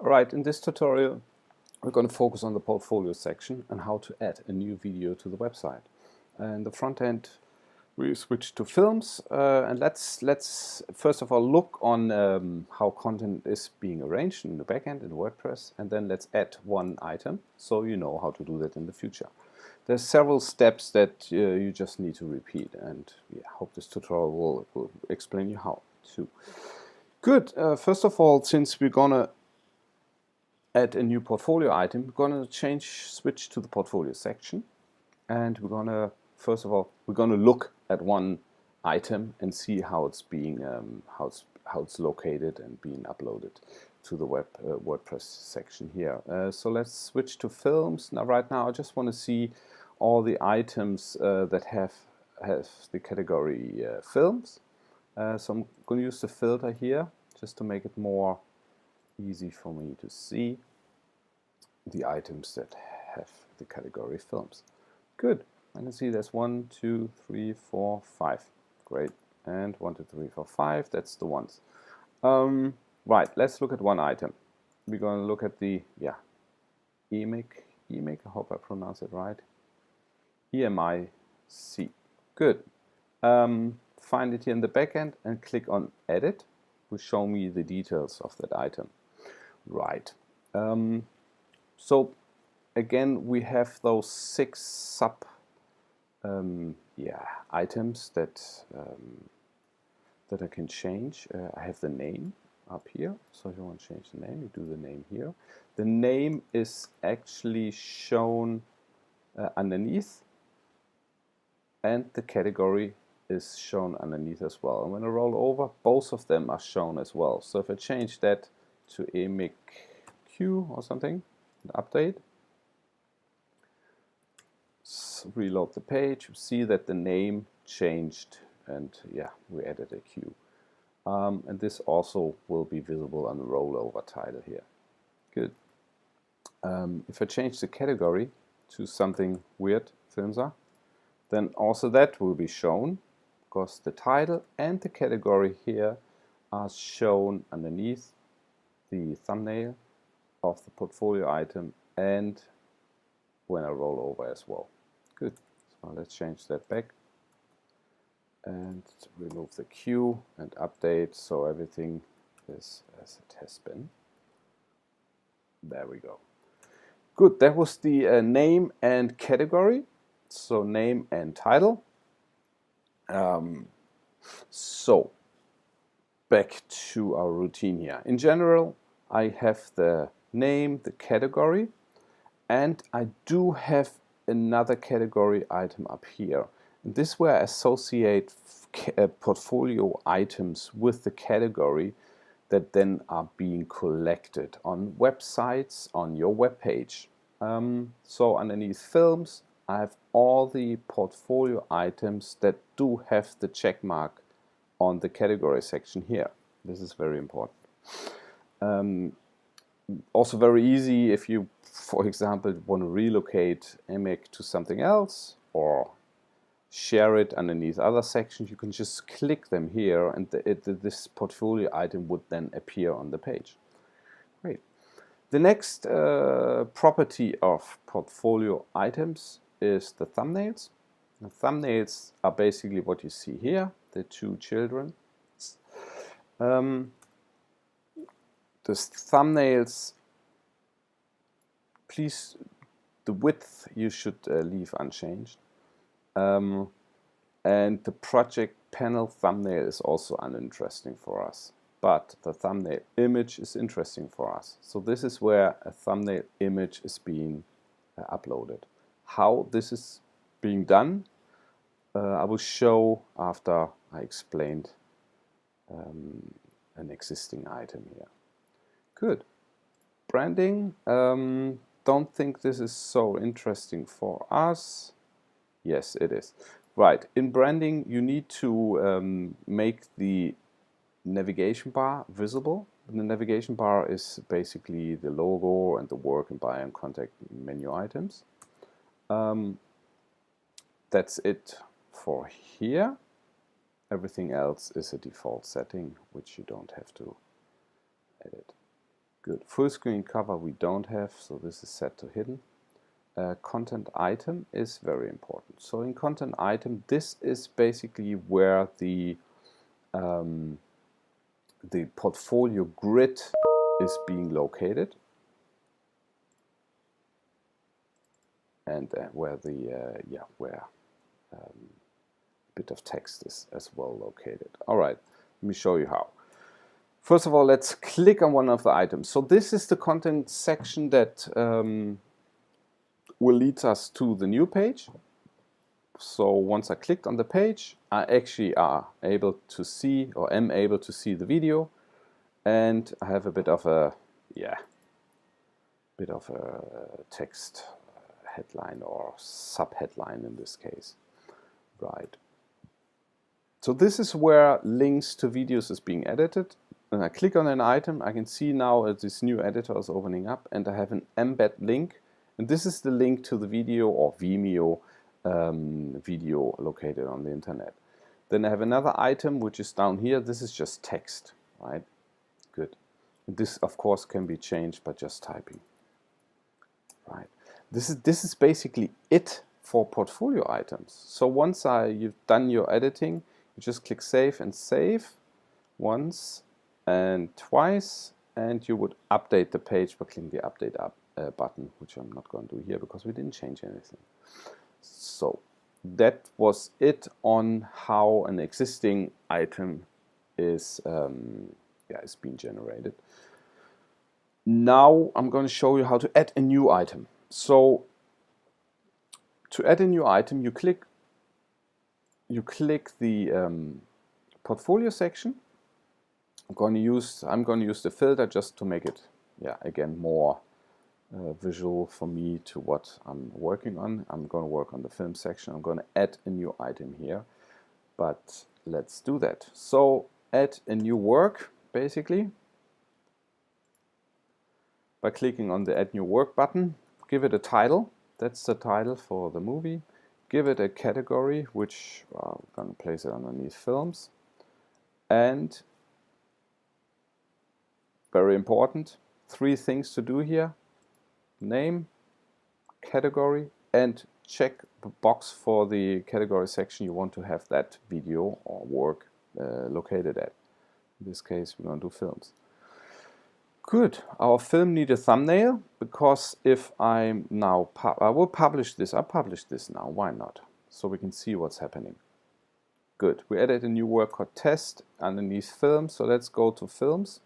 Alright, in this tutorial we're going to focus on the portfolio section and how to add a new video to the website. In the front end we switch to films and let's first of all look on how content is being arranged in the backend in WordPress, and then let's add one item so you know how to do that in the future. There's several steps that you just need to repeat, and I hope this tutorial will explain you how to. Good. First of all, since we're gonna add a new portfolio item, we're gonna switch to the portfolio section, and we're gonna first of all look at one item and see how it's being how it's located and being uploaded to the WordPress section here. So let's switch to films. Now, right now, I just want to see all the items that have the category films. So I'm going to use the filter here just to make it more easy for me to see the items that have the category films. Good. I can see there's 1, 2, 3, 4, 5. Great. And 1, 2, 3, 4, 5. That's the ones. Right. Let's look at one item. We're going to look at the EMIC. I hope I pronounce it right. EMIC. Good. Find it here in the backend and click on Edit. Will show me the details of that item. Right. So again, we have those 6 sub items that I can change. I have the name up here, so if you want to change the name, you do the name here. The name is actually shown underneath, and the category is shown underneath as well. And when I roll over, both of them are shown as well. So if I change that to EMIC Q or something, and update, reload the page, you see that the name changed, and we added a Q. And this also will be visible on the rollover title here. Good. If I change the category to something weird, films are, then also that will be shown, because the title and the category here are shown underneath the thumbnail of the portfolio item and when I roll over as well. Good. So let's change that back and remove the Q and update so everything is as it has been. There we go. Good. That was the name and category. So name and title. So back to our routine here. In general, I have the name, the category, and I do have another category item up here. And this is where I associate portfolio items with the category that then are being collected on websites, on your web page. So underneath films, I have all the portfolio items that do have the check mark on the category section here. This is very important. Also very easy if you, for example, want to relocate EMIC to something else or share it underneath other sections, you can just click them here and this portfolio item would then appear on the page. Great. The next property of portfolio items is the thumbnails. The thumbnails are basically what you see here, the 2 children. The thumbnails, please, the width you should leave unchanged. And the project panel thumbnail is also uninteresting for us, but the thumbnail image is interesting for us. So this is where a thumbnail image is being uploaded. How this is being done, I will show after I explained an existing item here. Good. Branding, don't think this is so interesting for us. Yes, it is. Right, in branding you need to make the navigation bar visible. The navigation bar is basically the logo and the work and buy and contact menu items. That's it for here. Everything else is a default setting which you don't have to edit. Good. Good. Full screen cover we don't have, so this is set to hidden. Content item is very important. So in content item, this is basically where the portfolio grid is being located, and where the bit of text is as well located. All right, let me show you how. First of all, let's click on one of the items. So this is the content section that will lead us to the new page. So once I clicked on the page, I actually are able to see, or am able to see, the video, and I have a bit of a text headline or sub-headline in this case. Right. So this is where links to videos is being edited. When I click on an item, I can see now this new editor is opening up, and I have an embed link, and this is the link to the video or Vimeo video located on the internet. Then I have another item which is down here. This is just text, right? Good. This of course can be changed by just typing. Right. This is basically it for portfolio items. So once you've done your editing, you just click save and save once and twice, and you would update the page by clicking the update button, which I'm not going to do here because we didn't change anything. So that was it on how an existing item is being generated. Now I'm going to show you how to add a new item. So to add a new item, you click the portfolio section. I'm going to use the filter just to make it again more visual for me to what I'm working on. I'm going to work on the film section. I'm going to add a new item here, but let's do that. So add a new work basically by clicking on the add new work button. Give it a title. That's the title for the movie. Give it a category, which I'm going to place it underneath films. And very important, 3 things to do here: name, category, and check the box for the category section you want to have that video or work located at. In this case, we're going to do films. Good. Our film needs a thumbnail, because if I'm now, I will publish this. I'll publish this now. Why not? So we can see what's happening. Good. We added a new work called test underneath films. So let's go to films.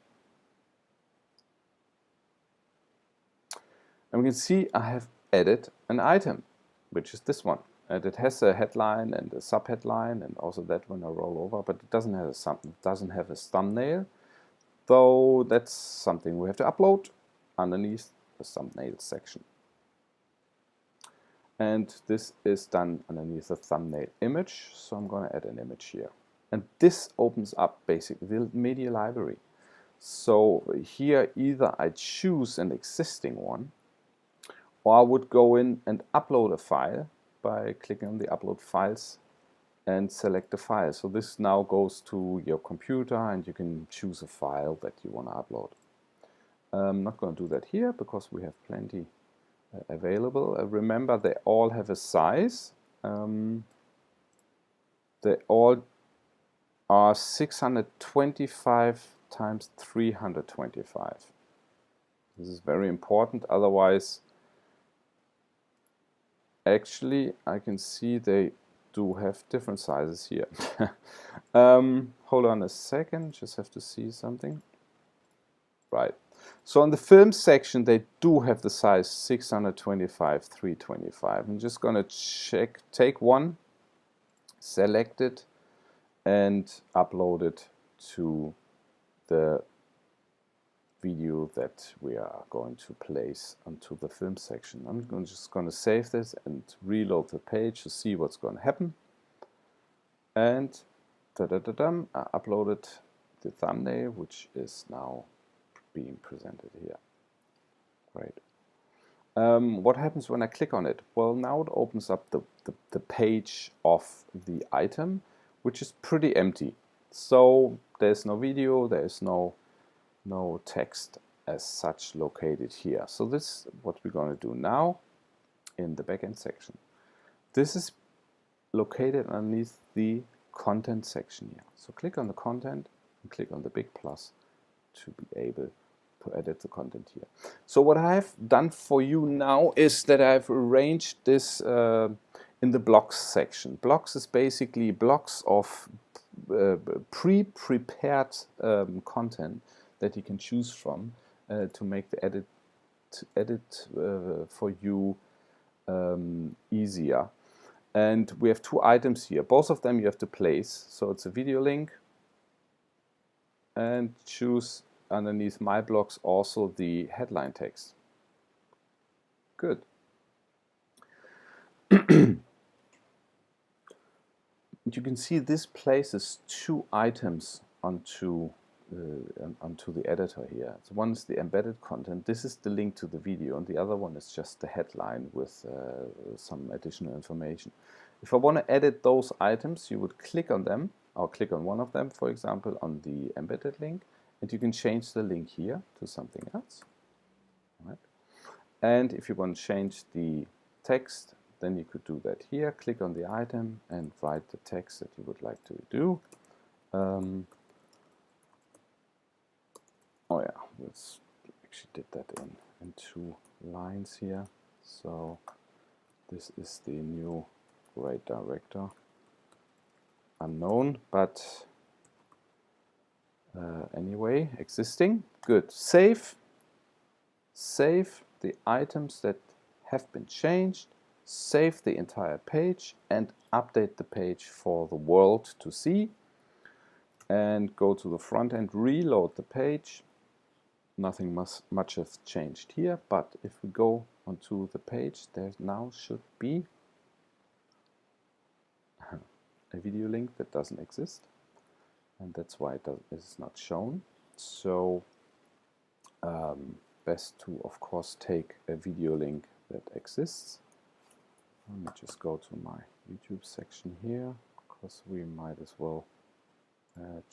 And we can see I have added an item, which is this one. And it has a headline and a subheadline, and also that one I roll over, but it doesn't have a thumbnail. Though that's something we have to upload underneath the thumbnail section. And this is done underneath the thumbnail image, so I'm going to add an image here. And this opens up basically the media library. So here either I choose an existing one, or I would go in and upload a file by clicking on the upload files and select the file. So this now goes to your computer, and you can choose a file that you want to upload. I'm not going to do that here because we have plenty available. Remember, they all have a size. They all are 625 times 325. This is very important, otherwise actually I can see they do have different sizes here. Hold on a second, just have to see something. Right. So on the film section, they do have the size 625, 325. I'm just going to take one, select it, and upload it to the video that we are going to place onto the film section. I'm just going to save this and reload the page to see what's going to happen. And I uploaded the thumbnail, which is now being presented here. Great. What happens when I click on it? Well, now it opens up the page of the item, which is pretty empty. So there's no video, there's no text as such located here. So this is what we're going to do now in the backend section. This is located underneath the content section here. So click on the content and click on the big plus to be able to edit the content here. So what I have done for you now is that I've arranged this in the blocks section. Blocks is basically blocks of pre-prepared content that you can choose from to make the edit for you easier. And we have two items here. Both of them you have to place. So it's a video link, and choose underneath my blocks also the headline text. Good. You can see this places two items onto the editor here. So one is the embedded content. This is the link to the video, and the other one is just the headline with some additional information. If I want to edit those items, you would click on them, or click on one of them, for example, on the embedded link, and you can change the link here to something else. Right. And if you want to change the text, then you could do that here. Click on the item and write the text that you would like to do. Oh yeah, we actually did that in 2 lines here. So this is the new grade director. Unknown, but anyway, existing. Good. Save the items that have been changed. Save the entire page and update the page for the world to see. And go to the front end, reload the page. Nothing much has changed here, but if we go onto the page, there now should be a video link that doesn't exist, and that's why it is not shown. So best to, of course, take a video link that exists. Let me just go to my YouTube section here, because we might as well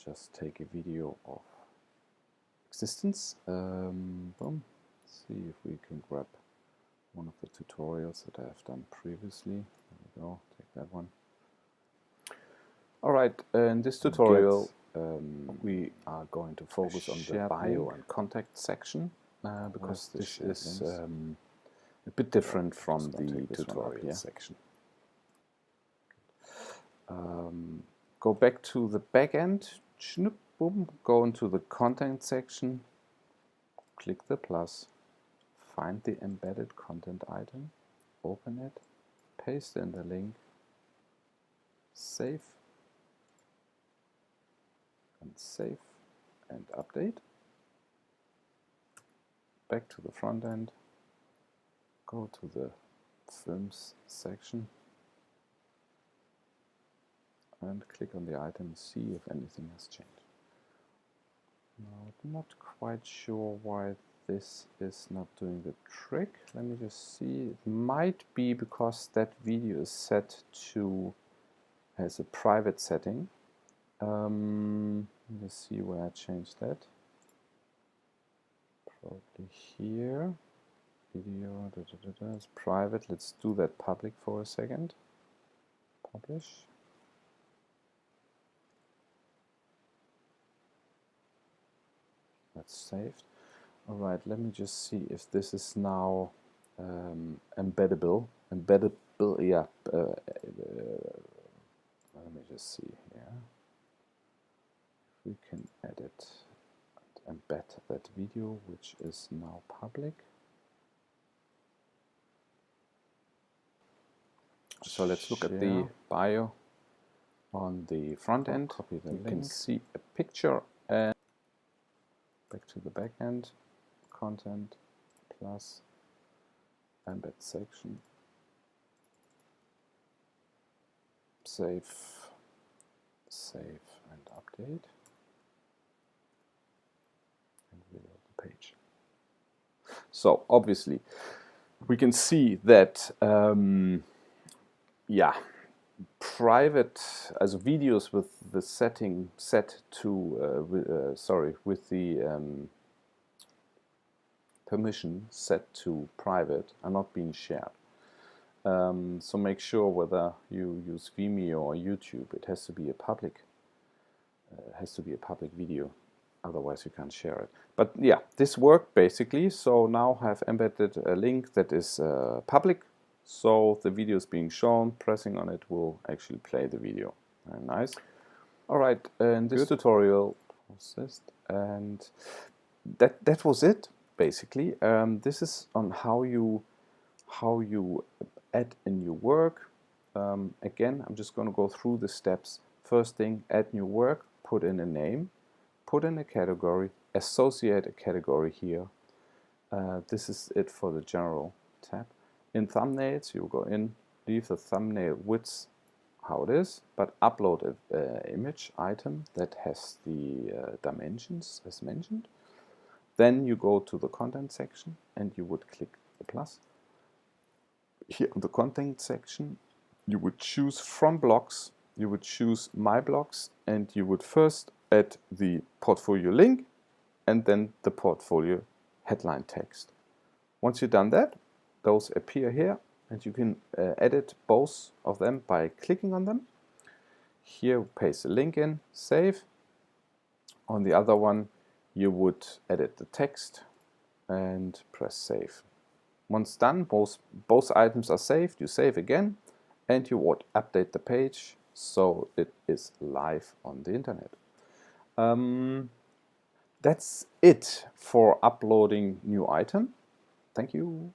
just take a video of existence. Boom. See if we can grab one of the tutorials that I have done previously. There we go, take that one. Alright, in this tutorial we are going to focus on the bio and contact section, because this is a bit different from the tutorial section. Go back to the back end, boom, go into the content section, click the plus, find the embedded content item, open it, paste in the link, save and update. Back to the front end, go to the films section and click on the item, see if anything has changed. Now, I'm not quite sure why this is not doing the trick. Let me just see. It might be because that video is set to as a private setting. Let's see where I changed that. Probably here. Video is private. Let's do that public for a second. Publish. That's saved. All right, let me just see if this is now embeddable. Yeah. Let me just see here. If we can edit and embed that video, which is now public. So let's look at the bio on the front end. Copy the link. You can see a picture and back to the back end, content plus embed section. Save and update. And reload the page. So obviously we can see that yeah, private as videos with the setting set to with the permission set to private are not being shared. So make sure whether you use Vimeo or YouTube, it has to be a public video, otherwise you can't share it. But yeah, this worked basically. So now I've embedded a link that is public, so the video is being shown. Pressing on it will actually play the video. Very nice. All right, in this tutorial, and that was it basically. This is on how you add a new work. Again, I'm just going to go through the steps. First thing, add new work, put in a name, put in a category, associate a category here. This is it for the general tab. In thumbnails, you go in, leave the thumbnail width how it is, but upload an image item that has the dimensions as mentioned. Then you go to the content section and you would click the plus. Here on the content section, you would choose from blocks, you would choose my blocks, and you would first add the portfolio link and then the portfolio headline text. Once you've done that, those appear here, and you can edit both of them by clicking on them. Here, paste the link in, save. On the other one, you would edit the text and press save. Once done, both items are saved. You save again, and you would update the page so it is live on the internet. That's it for uploading new item. Thank you.